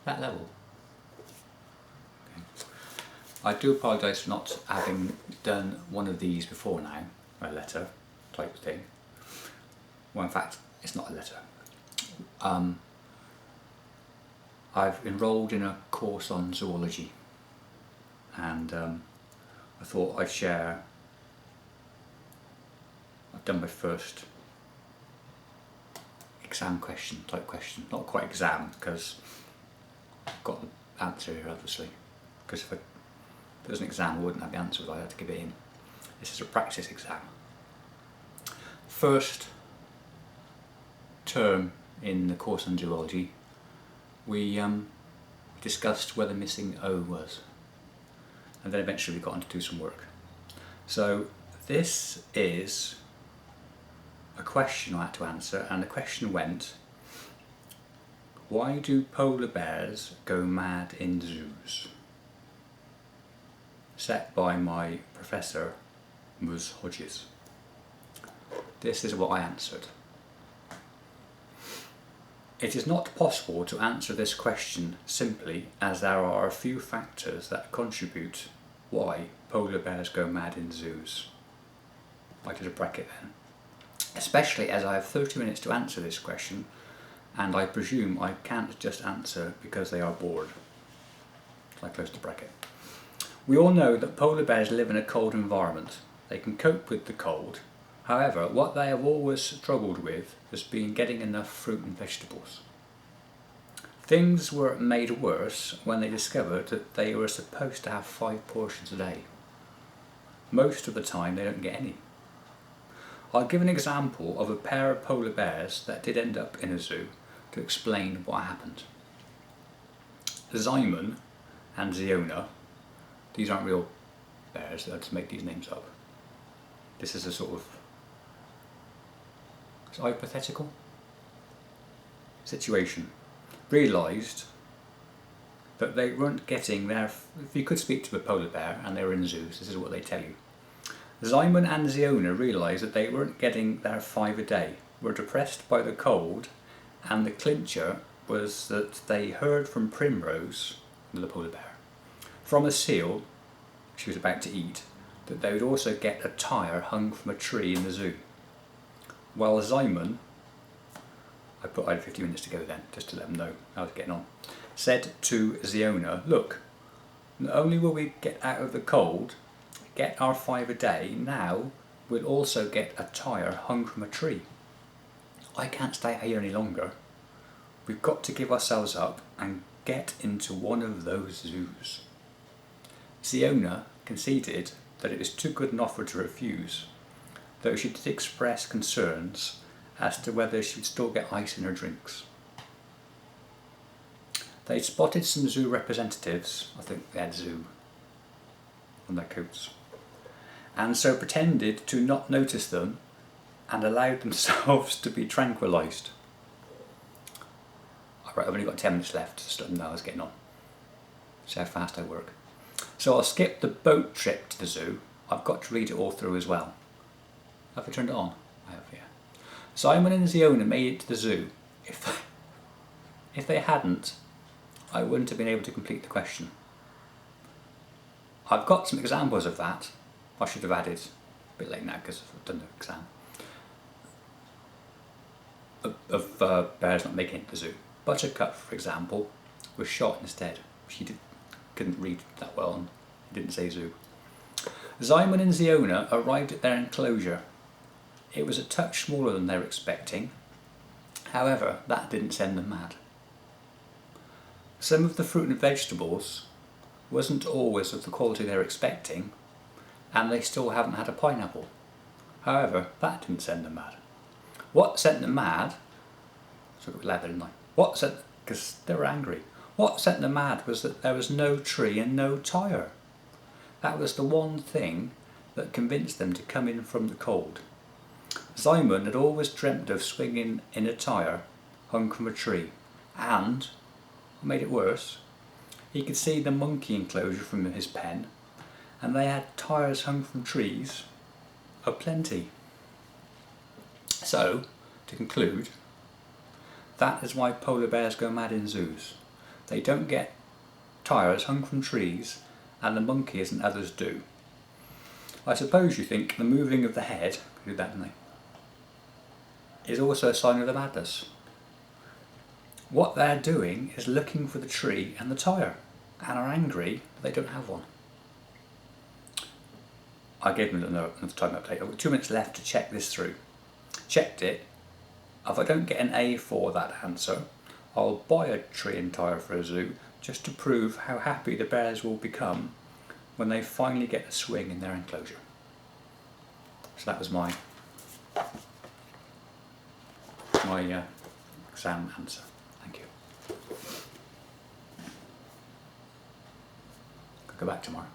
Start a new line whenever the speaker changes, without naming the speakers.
that level. Okay. I do apologise for not having done one of these before now, a letter type thing. Well, in fact, it's not a letter. I've enrolled in a course on zoology, and I thought I'd share. I've done my first exam type question, not quite exam because I've got the answer here obviously, because if it was an exam I wouldn't have the answer, but I had to give it in. This is a practice exam. First term in the course on zoology, we discussed where the missing O was, and then eventually we got on to do some work. So this is a question I had to answer, and the question went, why do polar bears go mad in zoos? Set by my professor, Ms. Hodges. This is what I answered. It is not possible to answer this question simply, as there are a few factors that contribute why polar bears go mad in zoos. I did a bracket then. Especially as I have 30 minutes to answer this question, and I presume I can't just answer because they are bored. So I closed the bracket. We all know that polar bears live in a cold environment. They can cope with the cold. However, what they have always struggled with has been getting enough fruit and vegetables. Things were made worse when they discovered that they were supposed to have 5 portions a day. Most of the time they don't get any. I'll give an example of a pair of polar bears that did end up in a zoo to explain what happened. Simon and Ziona, these aren't real bears, I just make these names up. This is a sort of hypothetical situation. Realised that they weren't getting their, if you could speak to a polar bear and they were in zoos, this is what they tell you. Simon and Ziona realised that they weren't getting their 5 a day, were depressed by the cold, and the clincher was that they heard from Primrose, the polar bear, from a seal she was about to eat, that they would also get a tire hung from a tree in the zoo. Well, Simon, I had 50 minutes to go then, just to let them know how I was getting on, said to Ziona, look, not only will we get out of the cold, get our 5 a day, now we'll also get a tire hung from a tree. I can't stay here any longer. We've got to give ourselves up and get into one of those zoos. Ziona conceded that it was too good an offer to refuse, though she did express concerns as to whether she would still get ice in her drinks. They spotted some zoo representatives, I think they had zoo on their coats, and so pretended to not notice them and allowed themselves to be tranquilised. Alright, I've only got 10 minutes left, just let them know I was getting on. See how fast I work. So I'll skip the boat trip to the zoo. I've got to read it all through as well. Have I turned it on? I have, yeah. Simon and Ziona made it to the zoo. If they hadn't, I wouldn't have been able to complete the question. I've got some examples of that. I should have added, a bit late now because I've done the exam, of bears not making it to the zoo. Buttercup, for example, was shot instead. She couldn't read that well and didn't say zoo. Simon and Ziona arrived at their enclosure. It was a touch smaller than they were expecting. However, that didn't send them mad. Some of the fruit and vegetables wasn't always of the quality they were expecting, and they still haven't had a pineapple. However, that didn't send them mad. What sent them mad, so it was loud, didn't I? Because they were angry. What sent them mad was that there was no tree and no tire. That was the one thing that convinced them to come in from the cold. Simon had always dreamt of swinging in a tire hung from a tree, and, what made it worse, he could see the monkey enclosure from his pen, and they had tires hung from trees aplenty. So, to conclude, that is why polar bears go mad in zoos. They don't get tyres hung from trees, and the monkeys and others do. I suppose you think the moving of the head, do that, don't they, is also a sign of the madness. What they're doing is looking for the tree and the tyre, and are angry that they don't have one. I gave them another time update. I've got 2 minutes left to check this through. Checked it. If I don't get an A for that answer, I'll buy a tree and tyre for a zoo just to prove how happy the bears will become when they finally get a swing in their enclosure. So that was my exam answer. Thank you. I'll go back tomorrow.